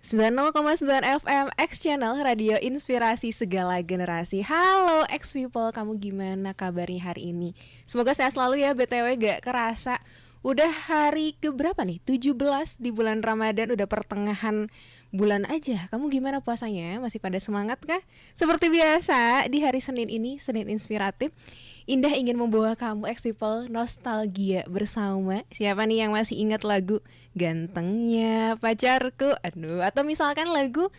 90,9 FM X Channel Radio Inspirasi Segala Generasi. Halo X People, kamu gimana kabarnya hari ini? Semoga sehat selalu ya. BTW gak kerasa udah hari keberapa nih? 17 di bulan Ramadan, udah pertengahan bulan aja. Kamu gimana puasanya? Masih pada semangat kah? Seperti biasa di hari Senin ini, Senin Inspiratif, Indah ingin membawa kamu X People nostalgia bersama. Siapa nih yang masih ingat lagu Gantengnya Pacarku? Aduh, atau misalkan lagu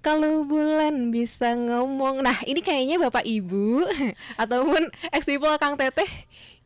Kalau Bulan Bisa Ngomong. Nah, ini kayaknya Bapak Ibu ataupun X People Kang Teteh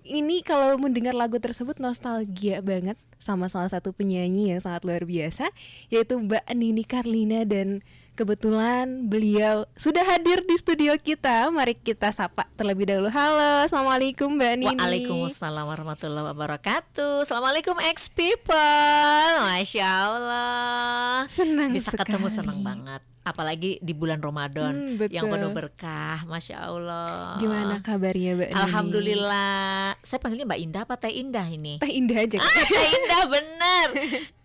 ini kalau mendengar lagu tersebut nostalgia banget sama salah satu penyanyi yang sangat luar biasa, yaitu Mbak Nini Carlina. Dan kebetulan beliau sudah hadir di studio kita. Mari kita sapa terlebih dahulu. Halo, assalamualaikum Mbak Nini. Waalaikumsalam warahmatullahi wabarakatuh. Assalamualaikum X People. Masya Allah, Senang bisa sekali. ketemu, senang banget. Apalagi di bulan Ramadan yang betul. penuh berkah. Masya Allah. Gimana kabarnya Mbak Nini? Alhamdulillah. Saya panggilnya Mbak Indah apa Teh Indah ini? Teh Indah aja. Teh Indah, bener.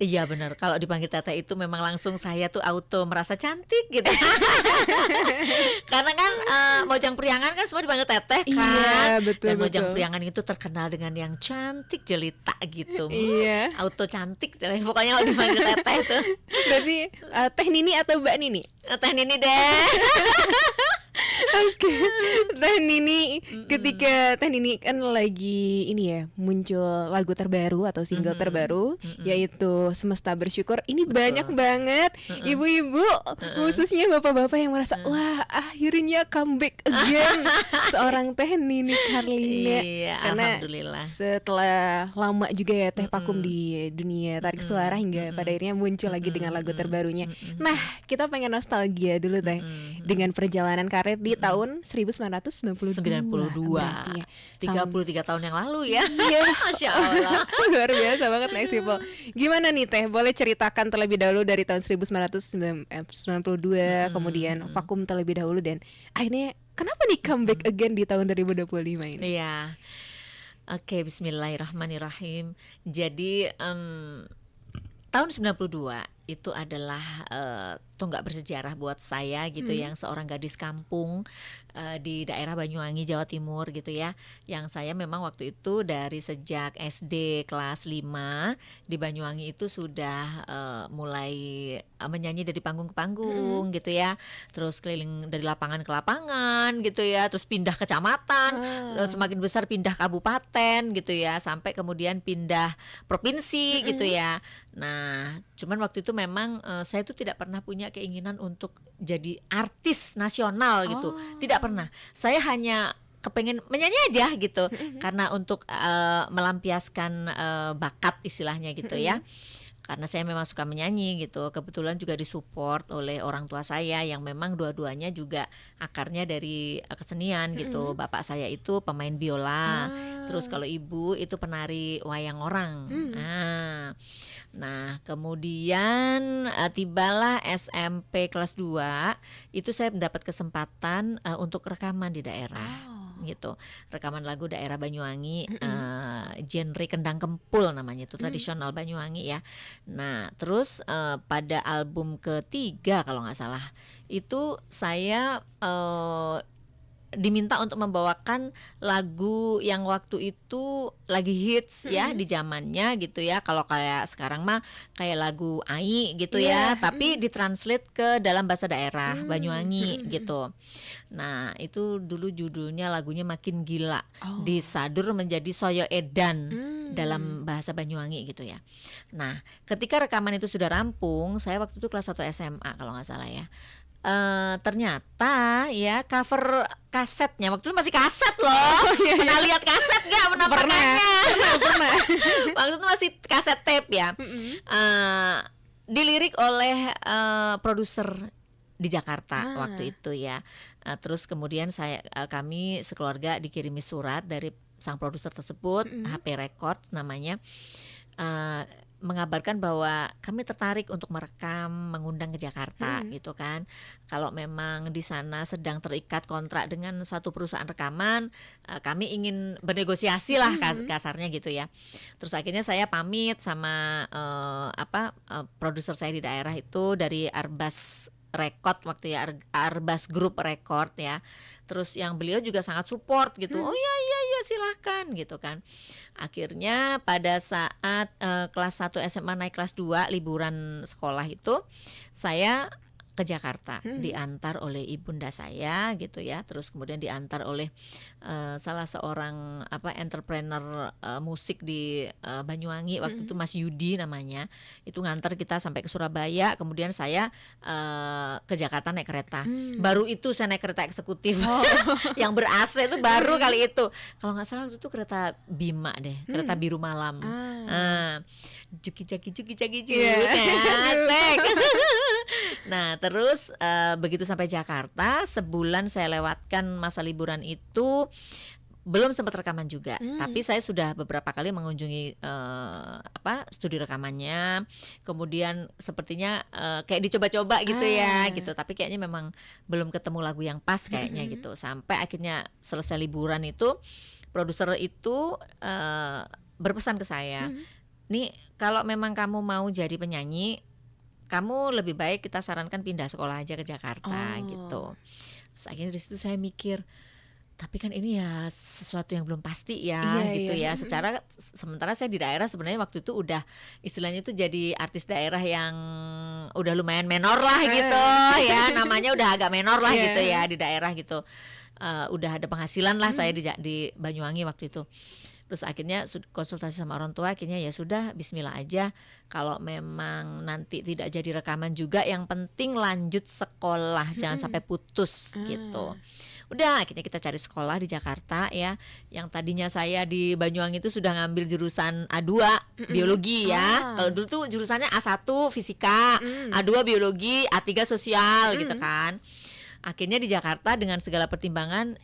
Iya bener. Kalau dipanggil Teteh itu memang langsung saya tuh auto merasa cantik gitu. Karena kan Mojang Priangan kan semua dipanggil Teteh kan. Iya, betul, Dan Mojang betul. Priangan itu terkenal dengan yang cantik jelita gitu. Iya. Auto cantik. Pokoknya kalau dipanggil Teteh tuh. Berarti Teh Nini atau Mbak Nini? Teh Nini deh. Oke, Teh Nini, ketika Teh Nini kan lagi ini ya, muncul lagu terbaru atau single terbaru, yaitu Semesta Bersyukur. Ini banyak banget ibu-ibu, khususnya bapak-bapak yang merasa wah akhirnya comeback again seorang Teh Nini Carlina. Iya, Karena alhamdulillah. setelah lama juga ya Teh vakum di dunia tarik suara hingga pada akhirnya muncul lagi dengan lagu terbarunya. Nah, kita pengen nostalgia dulu Teh dengan perjalanan karir di tahun 1992. 92. Berarti ya. 33 tahun yang lalu ya. Iya. Masya Allah. Luar biasa banget Next People. Gimana nih Teh? Boleh ceritakan terlebih dahulu dari tahun 1992 kemudian vakum terlebih dahulu dan akhirnya kenapa nih comeback again di tahun 2025 ini? Iya. Oke, bismillahirrahmanirrahim. Jadi tahun 92 itu adalah tonggak bersejarah buat saya gitu, yang seorang gadis kampung di daerah Banyuwangi, Jawa Timur gitu ya. Yang saya memang waktu itu dari sejak SD kelas 5 di Banyuwangi itu sudah mulai menyanyi dari panggung ke panggung gitu ya. Terus keliling dari lapangan ke lapangan gitu ya. Terus pindah kecamatan, semakin besar pindah kabupaten gitu ya, sampai kemudian pindah provinsi gitu ya. Nah, cuman waktu itu memang saya tuh tidak pernah punya keinginan untuk jadi artis nasional gitu. Tidak pernah. Saya hanya kepengen menyanyi aja gitu. Karena untuk melampiaskan bakat istilahnya gitu ya. Karena saya memang suka menyanyi gitu. Kebetulan juga disupport oleh orang tua saya yang memang dua-duanya juga akarnya dari kesenian gitu. Bapak saya itu pemain biola. Terus kalau ibu itu penari wayang orang. Nah, kemudian tibalah SMP kelas 2, itu saya mendapat kesempatan untuk rekaman di daerah. Gitu, rekaman lagu daerah Banyuwangi, genre kendang kempul namanya, itu tradisional Banyuwangi ya. Nah, terus pada album ketiga kalau nggak salah itu saya diminta untuk membawakan lagu yang waktu itu lagi hits ya di zamannya gitu ya. Kalau kayak sekarang mah kayak lagu Ai gitu ya, tapi ditranslate ke dalam bahasa daerah Banyuwangi gitu. Nah, itu dulu judulnya lagunya Makin Gila, disadur menjadi Soyo Edan dalam bahasa Banyuwangi gitu ya. Nah, ketika rekaman itu sudah rampung, saya waktu itu kelas 1 SMA kalau nggak salah ya. Ternyata ya cover kasetnya, waktu itu masih kaset loh. Pernah lihat kaset gak penampakannya? Pernah. Waktu itu masih kaset tape ya. Dilirik oleh produser di Jakarta waktu itu ya. Terus kemudian kami sekeluarga dikirimi surat dari sang produser tersebut, HP Records namanya. mengabarkan bahwa kami tertarik untuk merekam, mengundang ke Jakarta gitu kan. Kalau memang di sana sedang terikat kontrak dengan satu perusahaan rekaman, kami ingin bernegosiasi lah kasarnya gitu ya. Terus akhirnya saya pamit sama produser saya di daerah itu dari Arbas Record waktu ya, Arbas Group Record ya. Terus yang beliau juga sangat support gitu. Oh iya silahkan gitu kan. Akhirnya pada saat kelas 1 SMA naik kelas 2 liburan sekolah itu saya ke Jakarta, diantar oleh ibunda saya gitu ya. Terus kemudian diantar oleh salah seorang entrepreneur musik di Banyuwangi waktu itu, Mas Yudi namanya. Itu ngantar kita sampai ke Surabaya, kemudian saya ke Jakarta naik kereta. Baru itu saya naik kereta eksekutif yang ber-AC itu baru kali itu. Kalau nggak salah itu kereta Bima deh, kereta biru malam. Juki-jaki asik. Nah terus begitu sampai Jakarta, sebulan saya lewatkan masa liburan itu, belum sempat rekaman juga, tapi saya sudah beberapa kali mengunjungi studio rekamannya. Kemudian sepertinya kayak dicoba-coba gitu ya gitu, tapi kayaknya memang belum ketemu lagu yang pas kayaknya gitu. Sampai akhirnya selesai liburan itu, produser itu berpesan ke saya, nih kalau memang kamu mau jadi penyanyi, kamu lebih baik kita sarankan pindah sekolah aja ke Jakarta gitu. Terus akhirnya di situ saya mikir, tapi kan ini ya sesuatu yang belum pasti ya gitu ya. Sementara saya di daerah sebenarnya waktu itu udah istilahnya itu jadi artis daerah yang udah lumayan menor lah gitu ya, namanya udah agak menor lah gitu ya di daerah gitu. Udah ada penghasilan lah saya di Banyuwangi waktu itu. Terus akhirnya konsultasi sama orang tua, akhirnya ya sudah bismillah aja, kalau memang nanti tidak jadi rekaman juga, yang penting lanjut sekolah, jangan sampai putus gitu. Udah akhirnya kita cari sekolah di Jakarta ya. Yang tadinya saya di Banyuwangi itu sudah ngambil jurusan A2 biologi ya. Kalau dulu tuh jurusannya A1 fisika, A2 biologi, A3 sosial gitu kan. Akhirnya di Jakarta dengan segala pertimbangan,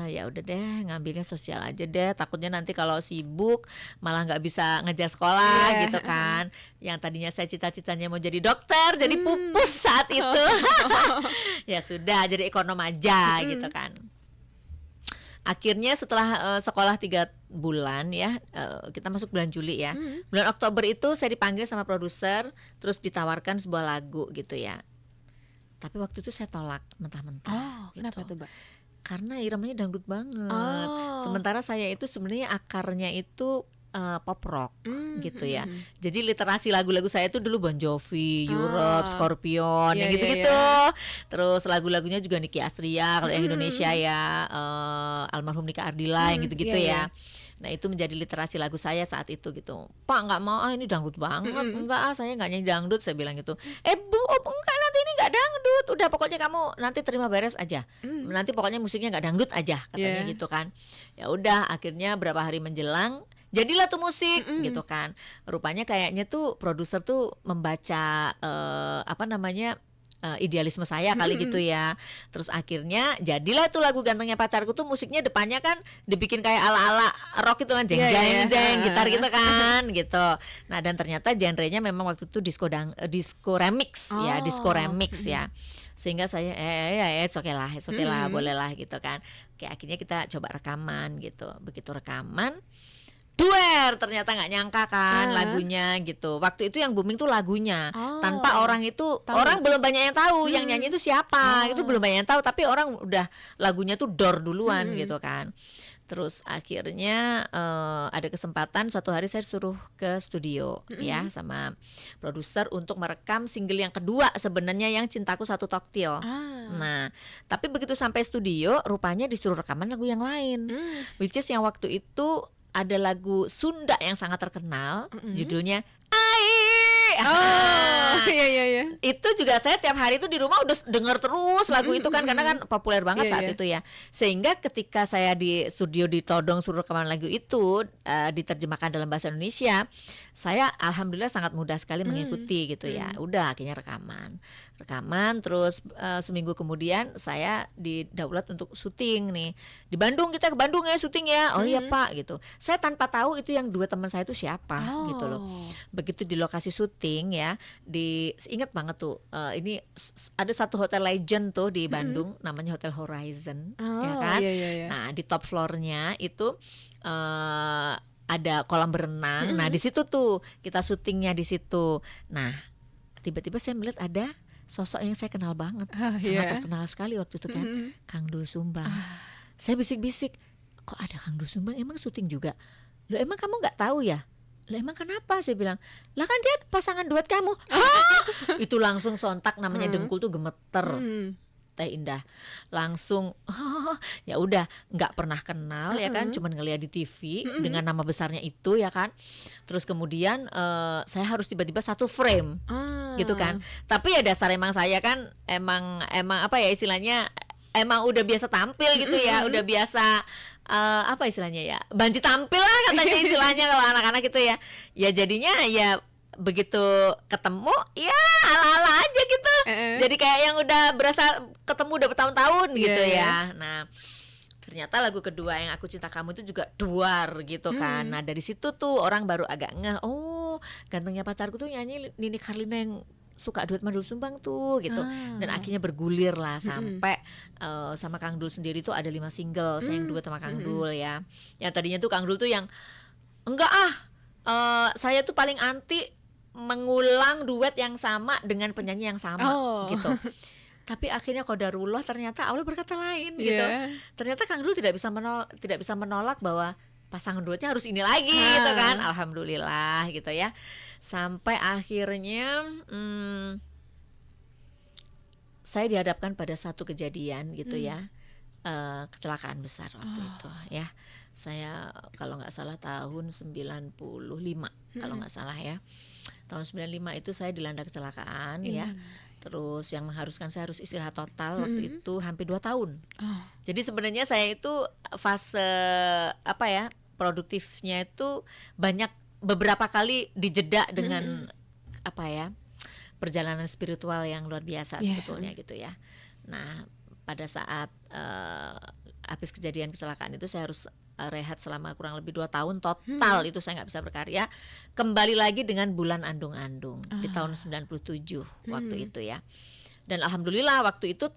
ya udah deh ngambilnya sosial aja deh, takutnya nanti kalau sibuk malah nggak bisa ngejar sekolah gitu kan. Yang tadinya saya cita-citanya mau jadi dokter, jadi pupus saat itu. Ya sudah, jadi ekonom aja gitu kan. Akhirnya setelah sekolah 3 bulan ya, kita masuk bulan Juli ya. Bulan Oktober itu saya dipanggil sama produser, terus ditawarkan sebuah lagu gitu ya. Tapi waktu itu saya tolak mentah-mentah. Gitu. Kenapa tuh, Mbak? Karena iramanya dangdut banget. Sementara saya itu sebenarnya akarnya itu pop rock gitu ya. Jadi literasi lagu-lagu saya itu dulu Bon Jovi, Europe, Scorpion, yang gitu-gitu. Terus lagu-lagunya juga Nicky Astria, kalau yang Indonesia ya almarhum Nika Ardila, yang gitu-gitu ya. Nah itu menjadi literasi lagu saya saat itu gitu. Pak nggak mau ini dangdut banget, enggak saya nggak nyanyi dangdut, saya bilang gitu. Bu enggak, nanti ini nggak dangdut, udah pokoknya kamu nanti terima beres aja, nanti pokoknya musiknya nggak dangdut aja katanya gitu kan. Ya udah akhirnya berapa hari menjelang jadilah tuh musik gitu kan. Rupanya kayaknya tuh produser tuh membaca idealisme saya kali gitu ya. Terus akhirnya jadilah tuh lagu Gantengnya Pacarku tuh musiknya depannya kan dibikin kayak ala-ala rock itu kan, jeng gitar gitu kan gitu. Nah dan ternyata genrenya memang waktu itu disco remix ya, disco remix ya. Sehingga saya it's okay lah, boleh lah gitu kan. Oke, akhirnya kita coba rekaman gitu. Begitu rekaman, duer, ternyata nggak nyangka kan lagunya gitu. Waktu itu yang booming tuh lagunya, tanpa orang itu orang belum banyak yang tahu yang nyanyi itu siapa, itu belum banyak yang tahu, tapi orang udah lagunya tuh dor duluan gitu kan. Terus akhirnya ada kesempatan suatu hari saya suruh ke studio ya sama produser untuk merekam single yang kedua sebenarnya, yang Cintaku Satu Toktil. Nah tapi begitu sampai studio rupanya disuruh rekaman lagu yang lain, which is yang waktu itu ada lagu Sunda yang sangat terkenal, judulnya Ai. Iya iya iya. Itu juga saya tiap hari itu di rumah udah denger terus lagu itu kan, karena kan populer banget Iya, saat iya. itu ya. Sehingga ketika saya di studio ditodong suruh rekaman lagu itu diterjemahkan dalam bahasa Indonesia, saya alhamdulillah sangat mudah sekali mengikuti gitu ya. Udah akhirnya rekaman terus seminggu kemudian saya didaulat untuk syuting nih di Bandung. Kita ke Bandung ya syuting ya. Oh iya Pak gitu. Saya tanpa tahu itu yang dua teman saya itu siapa gitu loh. Begitu di lokasi syuting ya, ingat banget tuh ini ada satu hotel legend tuh di Bandung namanya Hotel Horizon ya kan. Iya iya iya. Nah di top floornya itu ada kolam berenang. Nah di situ tuh kita syutingnya di situ. Nah tiba-tiba saya melihat ada sosok yang saya kenal banget, sangat terkenal sekali waktu itu kan, Kang Dul Sumbang. Saya bisik-bisik, kok ada Kang Dul Sumbang, emang syuting juga? Loh emang kamu nggak tahu ya? Lah emang kenapa? Saya bilang, lah kan dia pasangan duet kamu. Itu langsung sontak, namanya dengkul tuh gemeter. Teh Indah langsung ya udah nggak pernah kenal ya kan, cuman ngeliat di TV dengan nama besarnya itu ya kan. Terus kemudian saya harus tiba-tiba satu frame gitu kan. Tapi ya dasar emang saya kan emang apa ya istilahnya, emang udah biasa tampil gitu ya, udah biasa apa istilahnya ya, banci tampil lah katanya istilahnya kalau anak-anak gitu ya. Ya jadinya ya begitu ketemu ya ala-ala aja gitu. Jadi kayak yang udah berasa ketemu udah bertahun-tahun gitu ya. Nah ternyata lagu kedua yang Aku Cinta Kamu itu juga duar gitu kan. Nah dari situ tuh orang baru agak ngeh, oh gantengnya pacarku tuh nyanyi Nini Carlina yang suka duet sama Dul Sumbang tuh gitu. Dan akhirnya bergulir lah sampai sama Kang Dul sendiri tuh ada 5 single saya yang duet sama Kang Dul ya. Yang tadinya tuh Kang Dul tuh yang enggak saya tuh paling anti mengulang duet yang sama dengan penyanyi yang sama gitu. Tapi akhirnya qadarullah ternyata Allah berkata lain gitu. Ternyata Kang Dul tidak bisa menolak bahwa pasangan duetnya harus ini lagi gitu kan. Alhamdulillah gitu ya. Sampai akhirnya saya dihadapkan pada satu kejadian gitu ya. Kecelakaan besar waktu itu ya. Saya kalau nggak salah tahun 95 kalau nggak salah ya. Tahun 95 itu saya dilanda kecelakaan ya. Terus yang mengharuskan saya harus istirahat total waktu itu hampir 2 tahun. Jadi sebenarnya saya itu fase apa ya, produktifnya itu banyak, beberapa kali dijeda dengan apa ya, perjalanan spiritual yang luar biasa sebetulnya gitu ya. Nah pada saat habis kejadian kecelakaan itu saya harus rehat selama kurang lebih 2 tahun total. Itu saya nggak bisa berkarya. Kembali lagi dengan Bulan Andung-Andung di tahun 97 waktu itu ya. Dan alhamdulillah waktu itu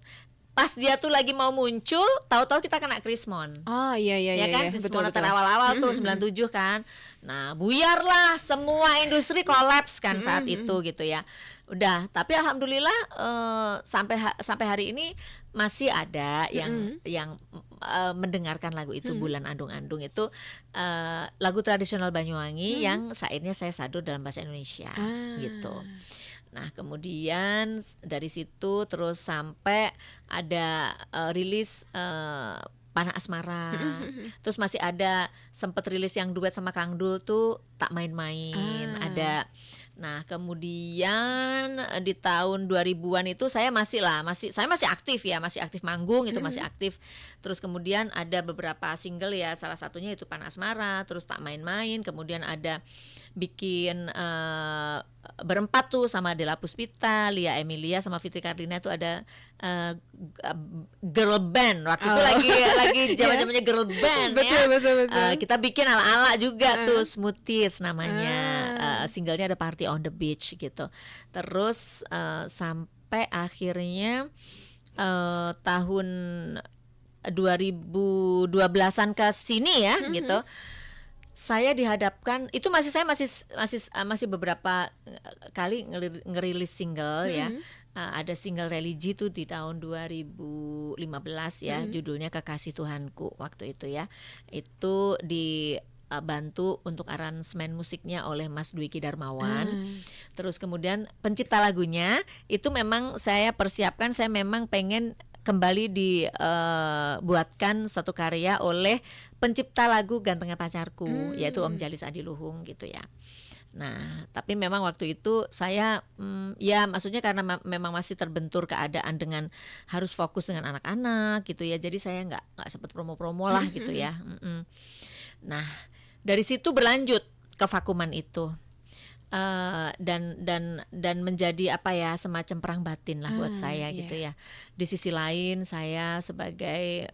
pas dia tuh lagi mau muncul, tahu-tahu kita kena Krismon. Iya Ya kan, Krismon awal-awal tuh 97 kan. Nah, buyarlah semua industri kolaps kan saat itu gitu ya. Udah, tapi alhamdulillah sampai hari ini masih ada yang mendengarkan lagu itu. Bulan Andung-Andung itu lagu tradisional Banyuwangi yang syairnya saya sadur dalam bahasa Indonesia gitu. Nah kemudian dari situ terus sampai ada rilis Panah Asmara. Terus masih ada sempet rilis yang duet sama Kang Dul tuh Tak Main-Main ada. Nah kemudian di tahun 2000-an itu saya masih aktif ya, masih aktif manggung itu, masih aktif. Terus kemudian ada beberapa single ya, salah satunya itu Panah Asmara, terus Tak Main-Main. Kemudian ada bikin berempat tuh sama Della Puspita, Lia Emilia sama Fitri Karlina, itu ada girl band waktu itu lagi zaman-zamannya girl band ya. Betul. Kita bikin ala-ala juga tuh, Smoothies namanya. Singlenya ada Party on the Beach gitu. Terus sampai akhirnya tahun 2012-an ke sini ya gitu. Saya dihadapkan itu masih beberapa kali ngerilis single ya. Ada single religi tuh di tahun 2015 ya, judulnya Kekasih Tuhanku waktu itu ya. Itu dibantu untuk aransemen musiknya oleh Mas Dwiki Darmawan. Terus kemudian pencipta lagunya itu memang saya persiapkan, saya memang pengen kembali dibuatkan satu karya oleh pencipta lagu Gantengnya Pacarku, yaitu Om Jalis Adiluhung gitu ya. Nah, tapi memang waktu itu saya ya maksudnya karena memang masih terbentur keadaan dengan harus fokus dengan anak-anak gitu ya. Jadi saya nggak sempat promo-promo lah gitu ya. Nah, dari situ berlanjut ke vakuman itu. Dan menjadi apa ya, semacam perang batin lah buat saya gitu ya. Di sisi lain saya sebagai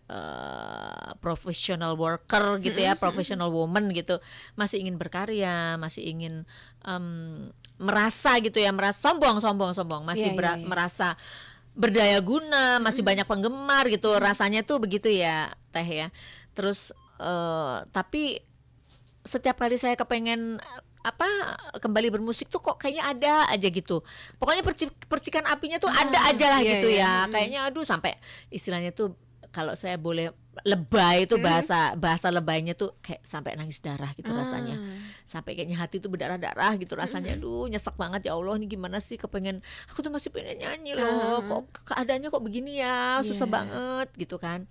professional worker gitu ya, professional woman gitu, masih ingin berkarya, masih ingin merasa gitu ya, merasa sombong, masih merasa berdaya guna, masih banyak penggemar gitu, rasanya tuh begitu ya Teh ya. Terus tapi setiap kali saya kepengen kembali bermusik tuh kok kayaknya ada aja gitu. Pokoknya percikan apinya tuh ada aja lah gitu ya. Kayaknya aduh, sampai istilahnya tuh kalau saya boleh lebay itu bahasa lebaynya tuh kayak sampai nangis darah gitu rasanya. Sampai kayaknya hati tuh berdarah-darah gitu rasanya. Aduh, nyesek banget, ya Allah, ini gimana sih, aku tuh masih pengen nyanyi loh. Kok keadaannya kok begini ya, susah banget gitu kan.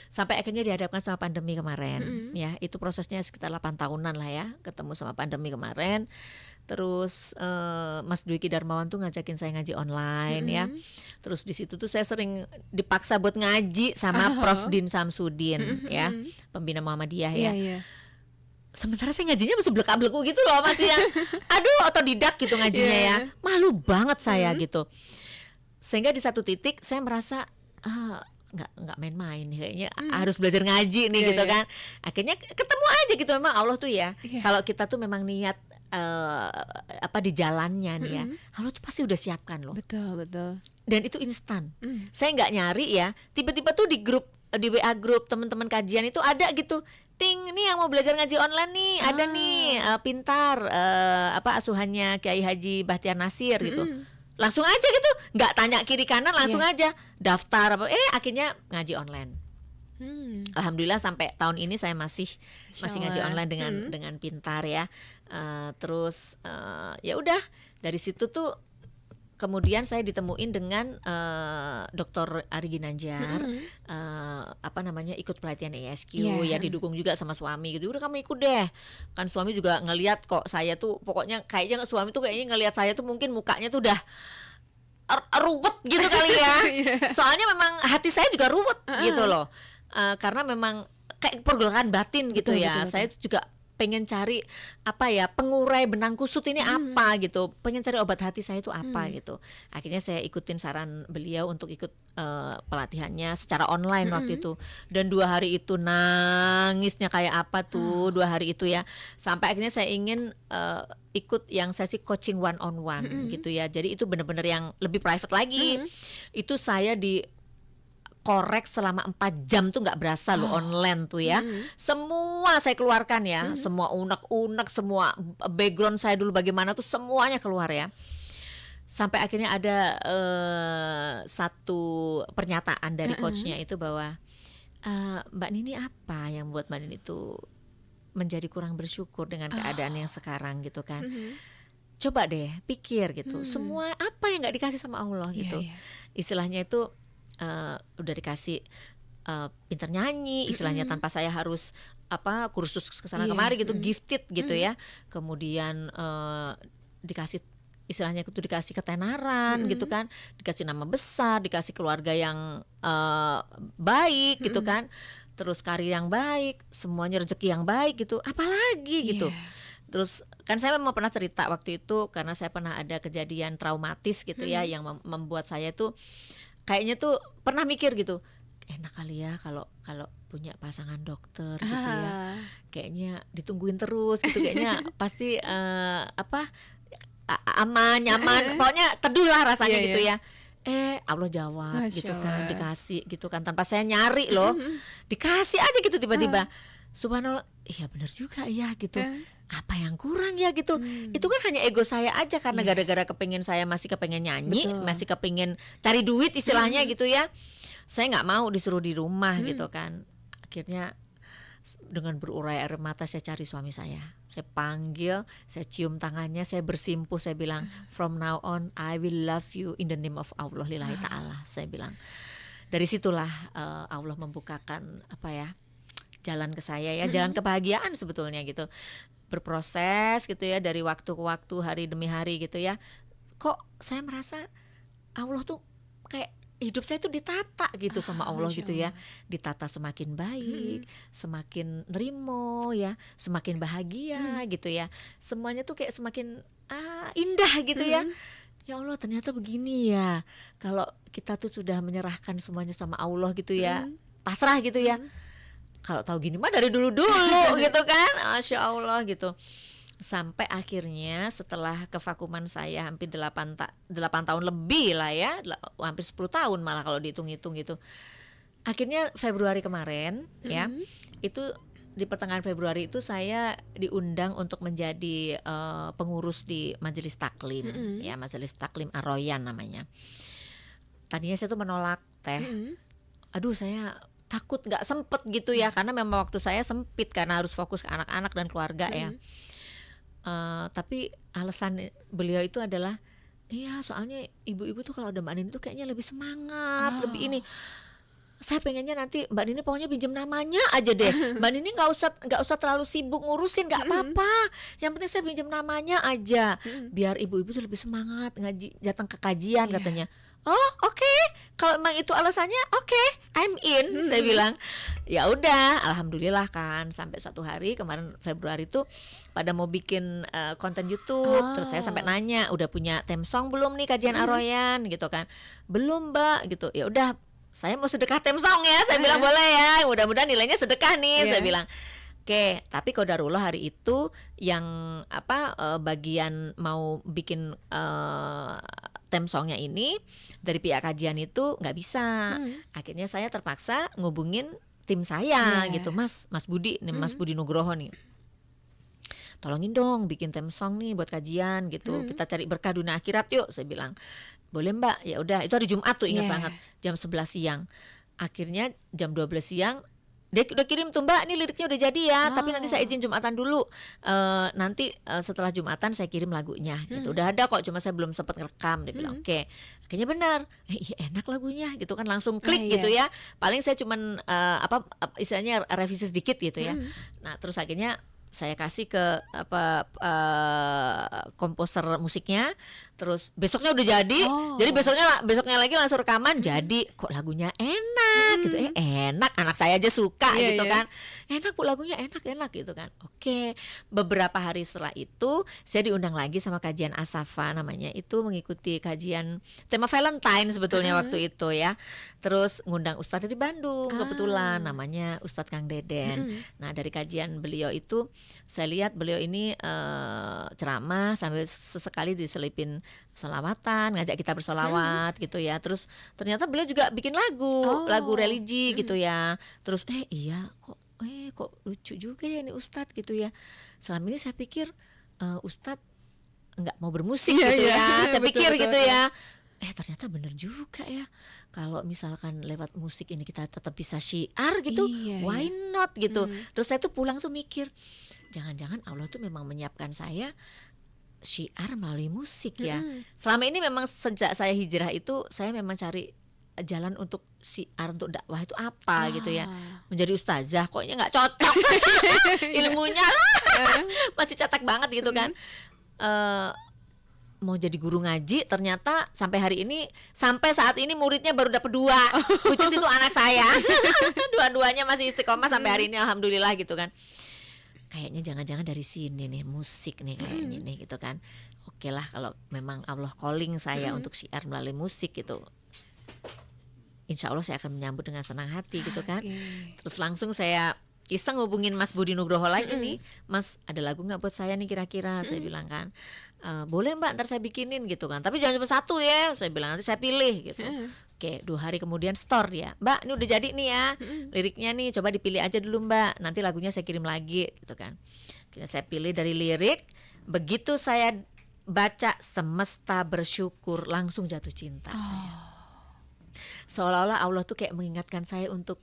Sampai akhirnya dihadapkan sama pandemi kemarin. Ya, itu prosesnya sekitar 8 tahunan lah ya, ketemu sama pandemi kemarin. Terus Mas Dwiki Darmawan tuh ngajakin saya ngaji online ya. Terus di situ tuh saya sering dipaksa buat ngaji sama Prof Din Samsudin ya, pembina Muhammadiyah ya. Sementara saya ngajinya masih blek-bleku gitu loh, masih yang aduh otodidak gitu ngajinya ya. Malu banget saya gitu. Sehingga di satu titik saya merasa nggak main-main kayaknya, harus belajar ngaji nih gitu kan. Akhirnya ketemu aja gitu, memang Allah tuh ya, kalau kita tuh memang niat di jalannya nih ya, Allah tuh pasti udah siapkan loh. Betul. Dan itu instan. Saya nggak nyari ya, tiba-tiba tuh di WA grup teman-teman kajian itu ada gitu, ting, nih yang mau belajar ngaji online nih, ada nih Pintar asuhannya Kiai Haji Bahtiar Nasir gitu. Langsung aja gitu, nggak tanya kiri kanan, langsung aja daftar akhirnya ngaji online. Alhamdulillah sampai tahun ini saya masih ngaji online dengan Pintar ya. Terus ya udah, dari situ tuh kemudian saya ditemuin dengan Dr. Ari Ginanjar, ikut pelatihan ESQ ya, didukung juga sama suami gitu. Udah, kamu ikut deh, kan suami juga ngelihat kok saya tuh, pokoknya kayaknya suami tuh kayaknya ngelihat saya tuh mungkin mukanya tuh udah ruwet gitu kali ya. Soalnya memang hati saya juga ruwet gitu loh, karena memang kayak pergolakan batin gitu ya. Betul. Saya juga pengen cari pengurai benang kusut ini apa gitu, pengen cari obat hati saya itu apa gitu. Akhirnya saya ikutin saran beliau untuk ikut pelatihannya secara online waktu itu. Dan 2 hari itu nangisnya kayak apa tuh 2 hari itu ya, sampai akhirnya saya ingin ikut yang sesi coaching one on one gitu ya. Jadi itu benar-benar yang lebih private lagi. Itu saya di korek selama 4 jam tuh nggak berasa loh, online tuh ya. Semua saya keluarkan ya, semua unek-unek, semua background saya dulu bagaimana tuh semuanya keluar ya. Sampai akhirnya ada satu pernyataan dari coachnya itu bahwa Mbak Nini, apa yang buat Mbak Nini itu menjadi kurang bersyukur dengan keadaan yang sekarang gitu kan. Coba deh pikir gitu, semua apa yang nggak dikasih sama Allah gitu. Istilahnya itu udah dikasih pintar nyanyi, istilahnya tanpa saya harus kursus kesana kemari gitu, gifted gitu ya. Kemudian dikasih, istilahnya itu dikasih ketenaran gitu kan, dikasih nama besar, dikasih keluarga yang baik gitu kan, terus karir yang baik, semuanya rezeki yang baik gitu, apalagi gitu. Terus kan saya memang pernah cerita waktu itu, karena saya pernah ada kejadian traumatis gitu ya, yang membuat saya tuh kayaknya tuh pernah mikir gitu, enak kali ya kalau punya pasangan dokter gitu ya, kayaknya ditungguin terus gitu, kayaknya pasti aman, nyaman, pokoknya teduh lah rasanya gitu ya. Allah jawab gitu kan, dikasih gitu kan, tanpa saya nyari loh, dikasih aja gitu tiba-tiba. Subhanallah, iya benar juga ya gitu. Apa yang kurang ya gitu. Itu kan hanya ego saya aja, karena gara-gara masih kepengen nyanyi, masih kepengen cari duit istilahnya gitu ya. Saya nggak mau disuruh di rumah gitu kan. Akhirnya dengan berurai air mata saya cari suami saya panggil, saya cium tangannya, saya bersimpuh, saya bilang, from now on I will love you in the name of Allah lillahi ta'ala, saya bilang. Dari situlah Allah membukakan jalan ke saya ya, jalan kebahagiaan sebetulnya gitu. berproses gitu ya, dari waktu ke waktu, hari demi hari gitu ya. Kok saya merasa Allah tuh kayak hidup saya tuh ditata gitu sama Allah Masya gitu ya. Allah. Ditata semakin baik, Mm-mm. semakin nerimo ya, semakin bahagia Mm-mm. gitu ya. Semuanya tuh kayak semakin indah gitu ya. Mm-mm. Ya Allah, ternyata begini ya. Kalau kita tuh sudah menyerahkan semuanya sama Allah gitu ya, Mm-mm. pasrah gitu ya. Mm-mm. Kalau tahu gini mah dari dulu-dulu gitu kan. Masya Allah gitu. Sampai akhirnya setelah kevakuman saya hampir 8 tahun lebih lah ya, hampir 10 tahun malah kalau dihitung-hitung gitu. Akhirnya Februari kemarin ya, Mm-mm. itu di pertengahan Februari itu saya diundang untuk menjadi pengurus di Majelis Taklim Mm-mm. ya, Majelis Taklim Ar-Royan namanya. Tadinya saya tuh menolak Teh. Mm-mm. Aduh, saya takut nggak sempet gitu ya, karena memang waktu saya sempit karena harus fokus ke anak-anak dan keluarga ya. Mm-mm. Tapi alasan beliau itu adalah, iya soalnya ibu-ibu tuh kalau ada Mbak Nini tuh kayaknya lebih semangat, lebih ini. Saya pengennya nanti Mbak Nini pokoknya pinjam namanya aja deh. Mbak Nini nggak usah terlalu sibuk ngurusin, nggak Mm-mm. apa-apa. Yang penting saya pinjam namanya aja, Mm-mm. biar ibu-ibu tuh lebih semangat ngaji, datang ke kajian Iya. katanya. Oh oke, kalau emang itu alasannya oke, I'm in. Saya Mm-mm. bilang ya udah, alhamdulillah kan. Sampai satu hari kemarin Februari tuh pada mau bikin konten YouTube, terus saya sampai Oh. nanya, udah punya theme song belum nih kajian Mm-mm. Ar-Royan gitu kan. Belum Mbak gitu. Ya udah, saya mau sedekah theme song ya. Saya bilang boleh ya, mudah-mudahan nilainya sedekah nih. Saya Iya. bilang oke, tapi qadarullah hari itu yang bagian mau bikin theme songnya ini dari pihak kajian itu nggak bisa. Mm. Akhirnya saya terpaksa ngubungin tim saya Iya. gitu, Mas Budi nih, Mas Mm. Budi Nugroho nih. Tolongin dong bikin theme song nih buat kajian gitu. Mm. Kita cari berkah dunia akhirat yuk, saya bilang. Boleh Mbak, ya udah. Itu hari Jumat tuh, ingat Iya. banget, jam 11 siang. Akhirnya jam 12 siang dia udah kirim tuh, Mbak, ini liriknya udah jadi ya, tapi nanti saya Oh. izin Jumatan dulu. Nanti setelah Jumatan saya kirim lagunya gitu. Mm. Udah ada kok, cuma saya belum sempat ngerekam. Dia bilang oke. Akhirnya benar. Iya enak lagunya gitu kan, langsung klik iya. gitu ya. Paling saya cuman istilahnya revisi sedikit gitu ya. Mm. Nah, terus akhirnya saya kasih ke komposer musiknya, terus besoknya udah jadi. Oh. Jadi besoknya lagi langsung rekaman. Jadi kok lagunya enak gitu, enak, anak saya aja suka Iya, gitu iya. kan, enak kok lagunya, enak gitu kan. Oke, beberapa hari setelah itu saya diundang lagi sama kajian Asafa namanya, itu mengikuti kajian tema Valentine sebetulnya waktu itu ya. Terus ngundang Ustadz di Bandung kebetulan, namanya Ustadz Kang Deden. Nah, dari kajian beliau itu saya lihat beliau ini ceramah sambil sesekali diselipin selawatan, ngajak kita bersolawat gitu ya. Terus ternyata beliau juga bikin lagu religi gitu ya. Terus iya kok lucu juga ya ini Ustadz gitu ya. Selama ini saya pikir Ustadz nggak mau bermusik Iya, gitu iya. ya. Saya Betul, pikir betul, gitu betul. ya. Ternyata bener juga ya. Kalau misalkan lewat musik ini kita tetap bisa syiar gitu, Iya, why iya. not gitu. Terus saya tuh pulang tuh mikir, jangan-jangan Allah tuh memang menyiapkan saya syiar melalui musik ya. Selama ini memang sejak saya hijrah itu saya memang cari jalan untuk syiar, untuk dakwah itu apa gitu ya. Menjadi ustazah koknya nggak cocok. Ilmunya masih cetek banget gitu kan. Mau jadi guru ngaji, ternyata sampai saat ini muridnya baru dapat 2, which is itu anak saya. Dua-duanya masih istiqomah sampai hari ini, alhamdulillah gitu kan. Kayaknya jangan-jangan dari sini nih, musik nih kayaknya nih gitu kan. Oke lah, kalau memang Allah calling saya untuk syiar melalui musik gitu, insya Allah saya akan menyambut dengan senang hati gitu kan. Terus langsung saya iseng hubungin Mas Budi Nugroho lagi nih, Mas ada lagu nggak buat saya nih kira-kira. Saya bilang kan, boleh Mbak, ntar saya bikinin gitu kan, tapi jangan cuma satu ya, saya bilang nanti saya pilih gitu. Oke, 2 hari kemudian store dia, Mbak ini udah jadi nih ya, liriknya nih coba dipilih aja dulu Mbak, nanti lagunya saya kirim lagi gitu kan. Akhirnya saya pilih dari lirik, begitu saya baca semesta bersyukur, langsung jatuh cinta saya. Seolah-olah Allah tuh kayak mengingatkan saya untuk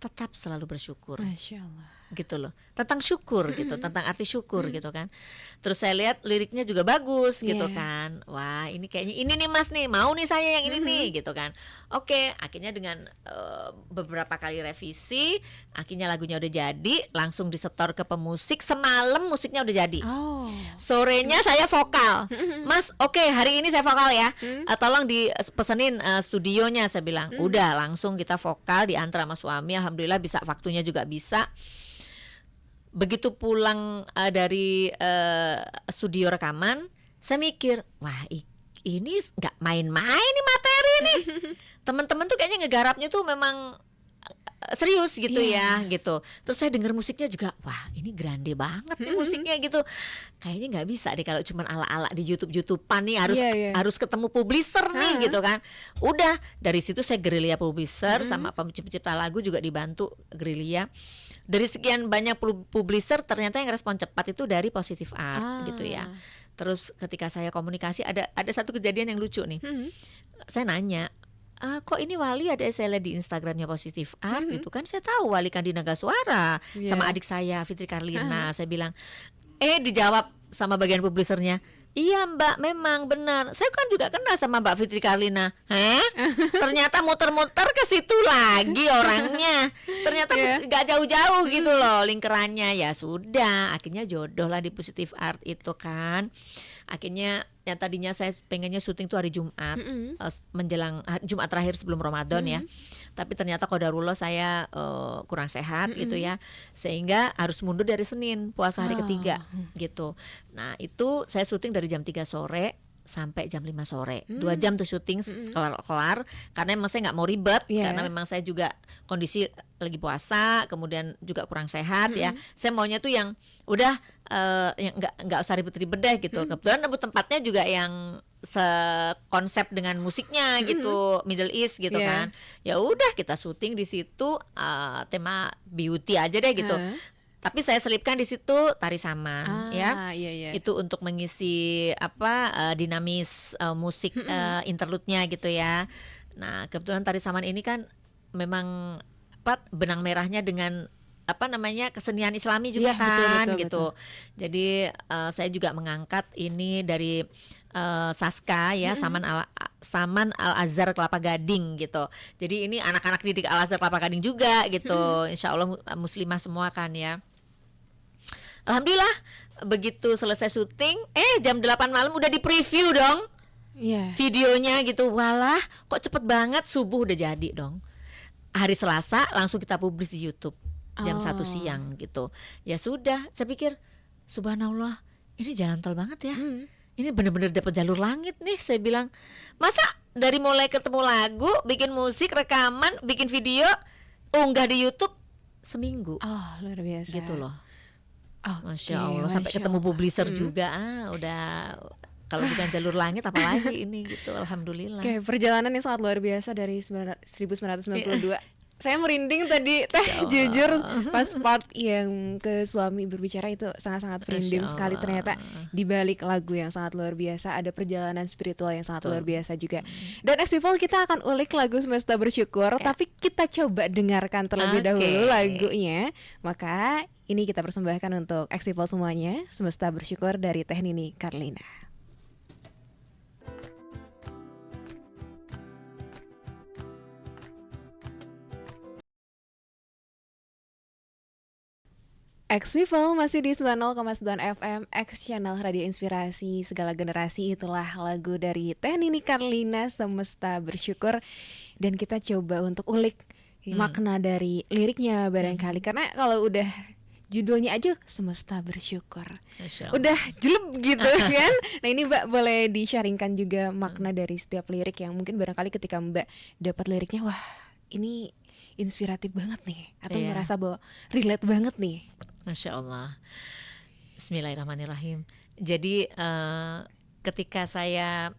tetap selalu bersyukur. Masya Allah. gitu loh, tentang syukur gitu, tentang arti syukur gitu kan. Terus saya lihat liriknya juga bagus gitu Iya. kan. Wah, ini kayaknya ini nih Mas nih, mau nih saya yang ini nih gitu kan. Oke, akhirnya dengan beberapa kali revisi, akhirnya lagunya udah jadi, langsung disetor ke pemusik, semalam musiknya udah jadi. Oh. Sorenya saya vokal, Mas. Oke, hari ini saya vokal ya. Tolong dipesenin studionya, saya bilang. Udah, langsung kita vokal, diantar sama suami. Alhamdulillah bisa, waktunya juga bisa. Begitu pulang dari studio rekaman, saya mikir, wah ini nggak main-main nih materi nih. Teman-teman tuh kayaknya ngegarapnya tuh memang serius gitu ya gitu. Terus saya denger musiknya juga, wah ini grande banget nih musiknya gitu. Kayaknya nggak bisa deh kalau cuman ala-ala di YouTube-YouTubean nih, harus ketemu publisher nih gitu kan. Udah dari situ saya gerilya publisher, sama pencipta lagu juga dibantu gerilya. Dari sekian banyak publisher, ternyata yang respon cepat itu dari Positive Art gitu ya. Terus ketika saya komunikasi, ada satu kejadian yang lucu nih. Saya nanya, kok ini Wali ada saya lihat di Instagramnya Positive Art gitu kan. Saya tahu Wali Kandi Nagasuara sama adik saya Fitri Karlina. Saya bilang, dijawab sama bagian publisernya, iya Mbak, memang benar. Saya kan juga kenal sama Mbak Fitri Karlina. Ternyata muter-muter ke situ lagi orangnya. Ternyata gak jauh-jauh gitu loh lingkarannya. Ya sudah, akhirnya jodoh lah di Positive Art itu kan. Akhirnya yang tadinya saya pengennya syuting tuh hari Jumat, menjelang Jumat terakhir sebelum Ramadan ya. Tapi ternyata qadarullah saya kurang sehat gitu ya, sehingga harus mundur dari Senin, puasa hari ketiga gitu. Nah itu saya syuting dari jam 3 sore sampai jam 5 sore, 2 jam tuh syuting kelar. Karena memang saya nggak mau ribet, karena memang saya juga kondisi lagi puasa, kemudian juga kurang sehat ya. Saya maunya tuh yang udah yang nggak usah ribet-ribet deh gitu. Kebetulan tempatnya juga yang sekonsep dengan musiknya gitu, Middle East gitu kan. Ya udah kita syuting di situ, tema beauty aja deh gitu. Tapi saya selipkan di situ tari saman ya. Itu untuk mengisi dinamis musik interlude-nya gitu ya. Nah, kebetulan tari saman ini kan memang benang merahnya dengan kesenian Islami juga kan betul, gitu. Betul. Jadi saya juga mengangkat ini dari Saska ya, Saman Al Azhar Kelapa Gading gitu. Jadi ini anak-anak didik Al Azhar Kelapa Gading juga gitu. Insya Allah muslimah semua kan ya. Alhamdulillah begitu selesai syuting, jam 8 malam udah di preview dong videonya gitu. Walah kok cepet banget, subuh udah jadi dong. Hari Selasa langsung kita publis di YouTube jam 1 siang gitu. Ya sudah, saya pikir subhanallah ini jalan tol banget ya. Ini bener-bener dapat jalur langit nih, saya bilang. Masa dari mulai ketemu lagu, bikin musik, rekaman, bikin video, unggah di YouTube seminggu. Luar biasa. Gitu loh. Masya Allah, sampai ketemu publisher juga. Udah, kalau bukan jalur langit apalagi ini gitu. Alhamdulillah. Perjalanan yang sangat luar biasa dari 1992. Saya merinding tadi jujur pas part yang ke suami berbicara itu sangat-sangat merinding sekali. Ternyata di balik lagu yang sangat luar biasa ada perjalanan spiritual yang sangat luar biasa juga. Dan as people, kita akan ulik lagu Semesta Bersyukur, tapi kita coba dengarkan terlebih dahulu lagunya. Maka ini kita persembahkan untuk as people semuanya, Semesta Bersyukur dari Teh Nini Karlina. X People masih di 90,9 FM X Channel Radio Inspirasi Segala Generasi. Itulah lagu dari Teh Nini Karlina, Semesta Bersyukur. Dan kita coba untuk ulik makna dari liriknya barangkali. Karena kalau udah judulnya aja Semesta Bersyukur, udah jelek gitu kan. Nah ini Mbak boleh di-sharingkan juga makna dari setiap lirik yang mungkin barangkali ketika Mbak dapat liriknya, wah ini inspiratif banget nih, atau merasa bahwa relate banget nih. Masya Allah. Bismillahirrahmanirrahim. Jadi ketika saya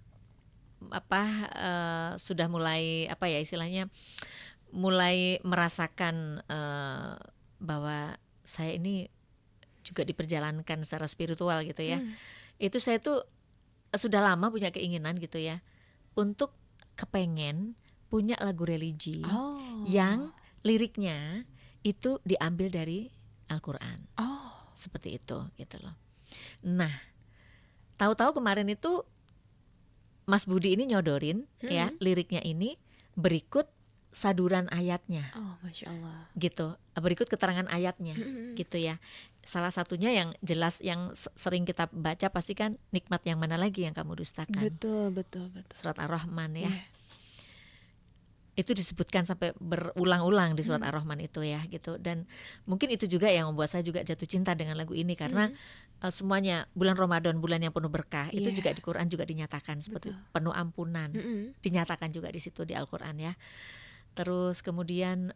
sudah mulai istilahnya mulai merasakan bahwa saya ini juga diperjalankan secara spiritual gitu ya. Itu saya tuh sudah lama punya keinginan gitu ya, untuk kepengen punya lagu religi yang liriknya itu diambil dari Al-Quran. Oh. Seperti itu gitu loh. Nah, tahu-tahu kemarin itu Mas Budi ini nyodorin ya liriknya ini berikut saduran ayatnya. Oh, Masya Allah. Gitu, berikut keterangan ayatnya gitu ya. Salah satunya yang jelas yang sering kita baca pasti kan, nikmat yang mana lagi yang kamu dustakan. Betul. Surat Ar-Rahman ya. Yeah. Itu disebutkan sampai berulang-ulang di surat Ar-Rahman itu ya gitu. Dan mungkin itu juga yang membuat saya juga jatuh cinta dengan lagu ini, karena semuanya bulan Ramadan, bulan yang penuh berkah, itu juga di Quran juga dinyatakan seperti penuh ampunan. Dinyatakan juga di situ di Al-Quran ya. Terus kemudian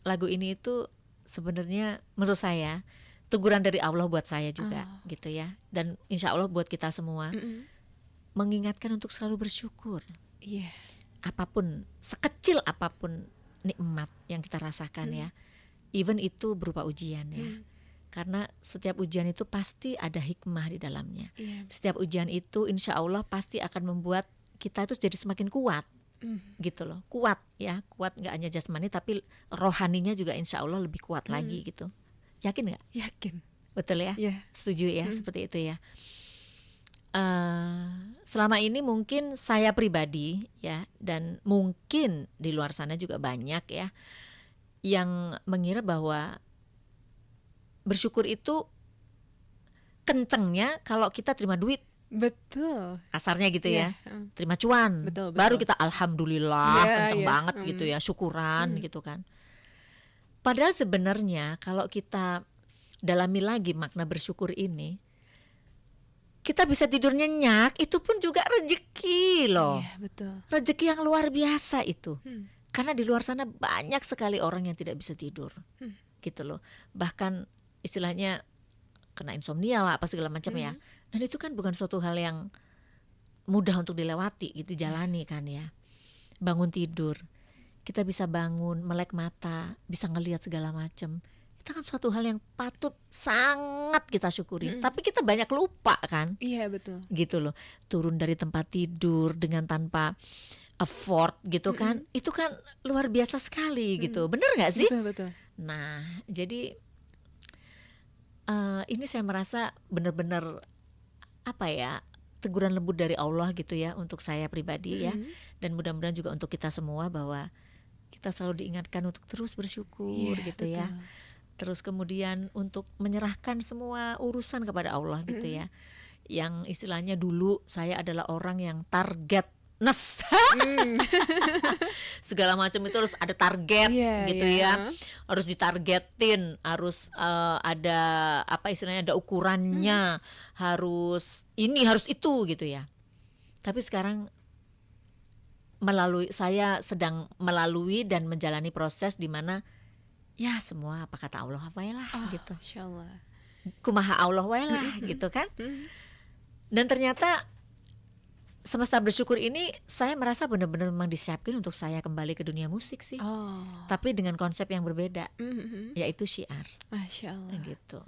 lagu ini itu sebenarnya menurut saya teguran dari Allah buat saya juga gitu ya. Dan insya Allah buat kita semua, mengingatkan untuk selalu bersyukur. Yeah. Apapun, sekecil apapun nikmat yang kita rasakan ya, even itu berupa ujian ya. Karena setiap ujian itu pasti ada hikmah di dalamnya. Setiap ujian itu insya Allah pasti akan membuat kita itu jadi semakin kuat. Gitu loh, kuat ya, kuat nggak hanya jasmani tapi rohaninya juga insya Allah lebih kuat lagi gitu. Yakin nggak? Yakin. Betul ya? Yeah. Setuju ya, seperti itu ya. Selama ini mungkin saya pribadi ya, dan mungkin di luar sana juga banyak ya yang mengira bahwa bersyukur itu kencengnya kalau kita terima duit. Betul. Kasarnya gitu ya. Terima cuan. Betul. Baru kita alhamdulillah kenceng banget gitu ya, syukuran gitu kan. Padahal sebenarnya kalau kita dalami lagi makna bersyukur ini, kita bisa tidur nyenyak, itu pun juga rezeki loh. Iya, betul. Rezeki yang luar biasa itu. Karena di luar sana banyak sekali orang yang tidak bisa tidur. Gitu loh. Bahkan istilahnya kena insomnia lah apa segala macam ya. Dan itu kan bukan suatu hal yang mudah untuk dilewati gitu, jalani kan ya. Bangun tidur, kita bisa bangun, melek mata, bisa ngelihat segala macam. Itu kan suatu hal yang patut sangat kita syukuri. Tapi kita banyak lupa kan. Iya, betul. Gitu loh. Turun dari tempat tidur dengan tanpa effort gitu kan. Itu kan luar biasa sekali gitu. Bener gak sih? Betul. Nah, jadi ini saya merasa benar-benar teguran lembut dari Allah gitu ya untuk saya pribadi ya. Dan mudah-mudahan juga untuk kita semua bahwa kita selalu diingatkan untuk terus bersyukur gitu betul. ya. Terus kemudian untuk menyerahkan semua urusan kepada Allah gitu ya. Yang istilahnya dulu saya adalah orang yang targetness. Segala macam itu harus ada target gitu ya. Harus ditargetin, harus ada istilahnya ada ukurannya, harus ini, harus itu gitu ya. Tapi sekarang saya sedang melalui dan menjalani proses di mana ya semua apa kata Allah wae lah gitu. Insyaallah. Kumaha Allah wae lah gitu kan. Dan ternyata semesta bersyukur ini saya merasa benar-benar memang disiapkan untuk saya kembali ke dunia musik sih. Tapi dengan konsep yang berbeda, yaitu syiar. Masya Allah. Gitu.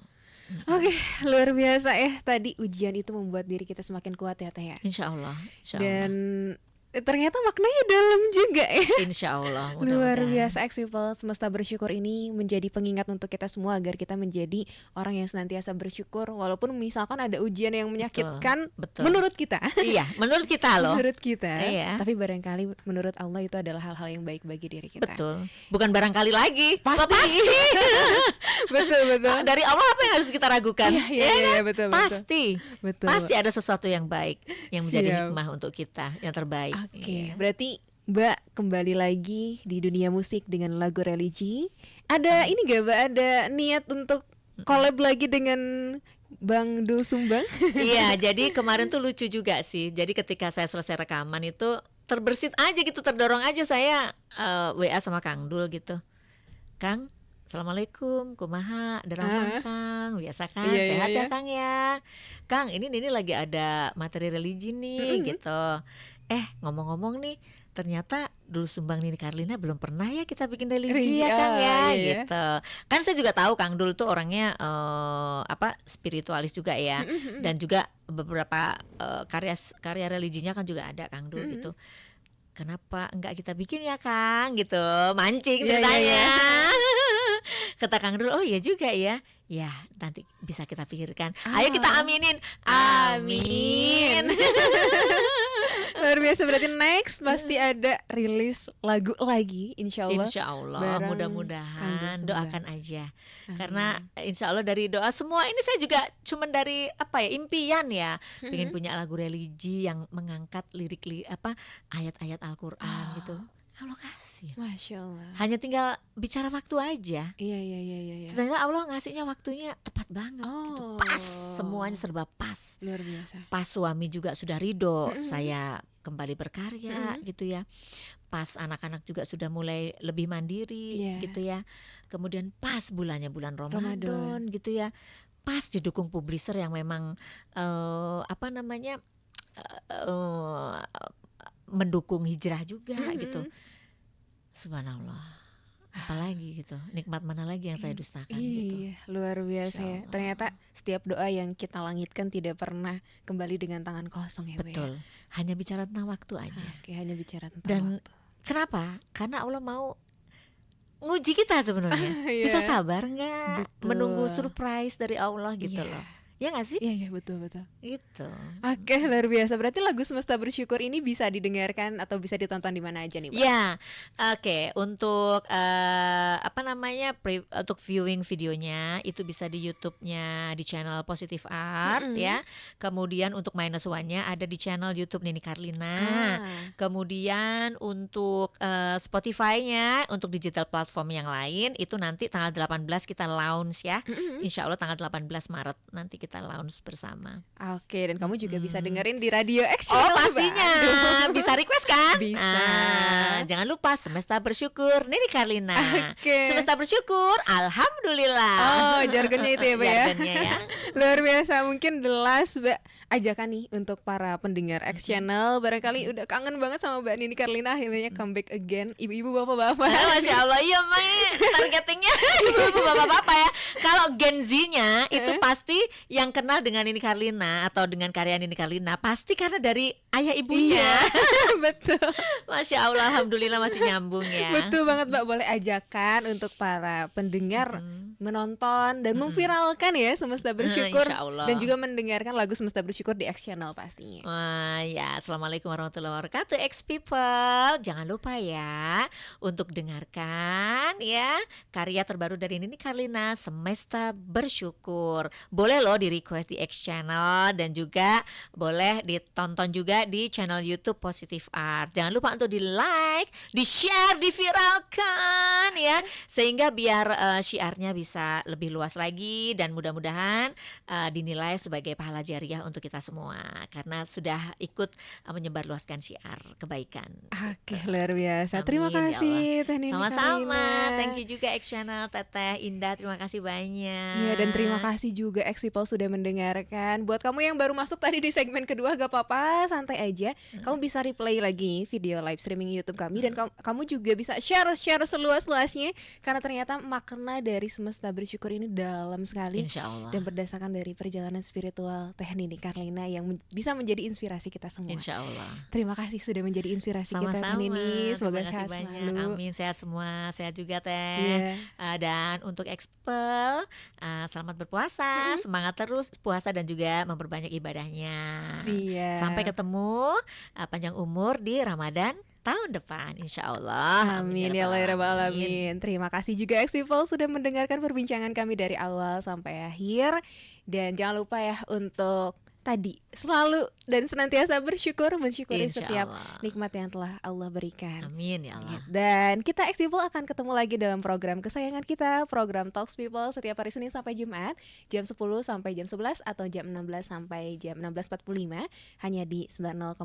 Oke, luar biasa ya. Tadi ujian itu membuat diri kita semakin kuat ya Teh ya. Insya Allah. Dan ternyata maknanya dalam juga ya. Insya Allah. Luar biasa. People semesta bersyukur ini menjadi pengingat untuk kita semua agar kita menjadi orang yang senantiasa bersyukur walaupun misalkan ada ujian yang menyakitkan. Betul. Menurut kita. Iya, menurut kita loh. Menurut kita. Iya. Tapi barangkali menurut Allah itu adalah hal-hal yang baik bagi diri kita. Betul. Bukan barangkali lagi. Pasti. Betul. Dari Allah apa yang harus kita ragukan? Iya, betul. Pasti. Betul. Pasti ada sesuatu yang baik yang menjadi hikmah untuk kita, yang terbaik. Oke, berarti Mbak kembali lagi di dunia musik dengan lagu religi. Ada ini gak Mbak, ada niat untuk collab lagi dengan Bang Dul Sumbang? Iya, jadi kemarin tuh lucu juga sih. Jadi ketika saya selesai rekaman itu terbersit aja gitu, terdorong aja saya WA sama Kang Dul gitu. Kang, Assalamualaikum, kumaha, derama Kang, biasa kan, sehat ya Kang ya. Kang, ini lagi ada materi religi nih gitu. Ngomong-ngomong nih, ternyata Dul Sumbang Nini Carlina belum pernah ya kita bikin religi ya Kang ya, gitu. Kan saya juga tahu Kang Dul tuh orangnya spiritualis juga ya, dan juga beberapa karya religinya kan juga ada Kang Dul gitu. Kenapa enggak kita bikin ya Kang gitu, mancing ceritanya. Kata Kang Rul, oh iya juga ya. Ya, nanti bisa kita pikirkan. Ayo Ah. kita aminin. Amin. Luar biasa, berarti next pasti ada rilis lagu lagi insya Allah. Insya Allah, bareng Kang mudah-mudahan Joshua. doakan aja. Amin. Karena insya Allah dari doa semua ini saya juga cuman dari impian ya, pengen punya lagu religi yang mengangkat ayat-ayat Al-Quran gitu. Allah kasih. Masya Allah. Hanya tinggal bicara waktu aja. Iya. Ternyata Allah ngasihnya waktunya tepat banget gitu. Oh. Pas, semuanya serba pas. Luar biasa. Pas suami juga sudah ridho saya kembali berkarya gitu ya. Pas anak-anak juga sudah mulai lebih mandiri Iya. gitu ya. Kemudian pas bulannya bulan Ramadan. Ramadan gitu ya. Pas didukung publisher yang memang mendukung hijrah juga gitu. Subhanallah. Apalagi gitu. Nikmat mana lagi yang saya dustakan gitu. Iya, luar biasa Insya ya. Allah. Ternyata setiap doa yang kita langitkan tidak pernah kembali dengan tangan kosong ya, Bu ya. Betul. Hanya bicara tentang waktu aja. Oke, hanya bicara tentang Dan waktu. kenapa? Karena Allah mau nguji kita sebenarnya. Iya. Bisa sabar nggak Betul. menunggu surprise dari Allah gitu Iya. loh. Ya nggak sih? Iya, betul. Gitu. Oke, luar biasa. Berarti lagu Semesta Bersyukur ini bisa didengarkan atau bisa ditonton di mana aja nih, Mbak? Ya, oke. Untuk untuk viewing videonya itu bisa di YouTube-nya di channel Positive Art ya. Kemudian untuk minus one-nya ada di channel YouTube Nini Carlina. Kemudian untuk Spotify-nya untuk digital platform yang lain itu nanti tanggal 18 kita launch ya. Insya Allah tanggal 18 Maret nanti kita launch bersama. Oke, dan kamu juga bisa dengerin di Radio X Oh Channel, pastinya. Mbak. Bisa request kan? Bisa. Jangan lupa Semesta Bersyukur Nini Carlina. Oke. Semesta Bersyukur Alhamdulillah. Oh, jargonnya itu ya, Mbak ya. Jargonnya ya. Luar biasa. Mungkin the last, Mbak, ajakan nih untuk para pendengar X Channel. Barangkali udah kangen banget sama Mbak Nini Carlina, akhirnya comeback again. Ibu-ibu, bapak-bapak. Masya Allah, iya Mai, targetingnya ibu-ibu bapak-bapak ya. Kalau Gen Z-nya itu pasti yang kenal dengan Nini Carlina atau dengan karya Nini Carlina pasti karena dari ayah ibunya. Iya, betul. Masya Allah, alhamdulillah masih nyambung ya. Betul banget, Mbak. Boleh ajakan untuk para pendengar menonton dan memviralkan ya Semesta Bersyukur, Insya Allah. dan juga mendengarkan lagu Semesta Bersyukur di X Channel pastinya. Wah ya, assalamualaikum warahmatullahi wabarakatuh X people. Jangan lupa ya untuk dengarkan ya karya terbaru dari Nini Carlina, Semesta Bersyukur. Boleh loh di request di X Channel dan juga boleh ditonton juga di channel YouTube Positive Art. Jangan lupa untuk di like, di share, diviralkan ya, sehingga biar syiarnya bisa lebih luas lagi dan mudah-mudahan dinilai sebagai pahala jariah untuk kita semua karena sudah ikut menyebarluaskan syiar kebaikan. Oke, luar biasa. Amin, Terima ya kasih Teh Nini Sama-sama. Carlina. Thank you juga X Channel Teteh Indah, terima kasih banyak. Iya, dan terima kasih juga X People sudah mendengarkan. Buat kamu yang baru masuk tadi di segmen kedua, gak apa-apa, santai aja. Kamu bisa replay lagi video live streaming YouTube kami, dan kamu juga bisa share seluas-luasnya karena ternyata makna dari Semesta Bersyukur ini dalam sekali. Insya Allah. Dan berdasarkan dari perjalanan spiritual Teh Nini Carlina yang bisa menjadi inspirasi kita semua. Insya Allah. Terima kasih sudah menjadi inspirasi kita, Teh Sama-sama. Nini. Semoga Terima kasih sehat banyak. selalu. Amin, sehat semua, sehat juga Teh. Iya. Dan untuk Expel, selamat berpuasa, semangat terus puasa dan juga memperbanyak ibadahnya. Siap. Sampai ketemu panjang umur di Ramadan tahun depan, insya Allah. Amin ya Allah ya Rabbal Alamin. Terima kasih juga X People sudah mendengarkan perbincangan kami dari awal sampai akhir. Dan jangan lupa ya untuk tadi selalu dan senantiasa mensyukuri Insya setiap Allah. nikmat yang telah Allah berikan. Amin ya Allah. Dan kita X People akan ketemu lagi dalam program kesayangan kita, program Talks People, setiap hari Senin sampai Jumat jam 10 sampai jam 11 atau jam 16 sampai jam 16.45 hanya di 90,9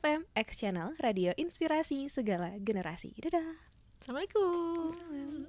FM X Channel Radio Inspirasi Segala Generasi. Dadah. Assalamualaikum.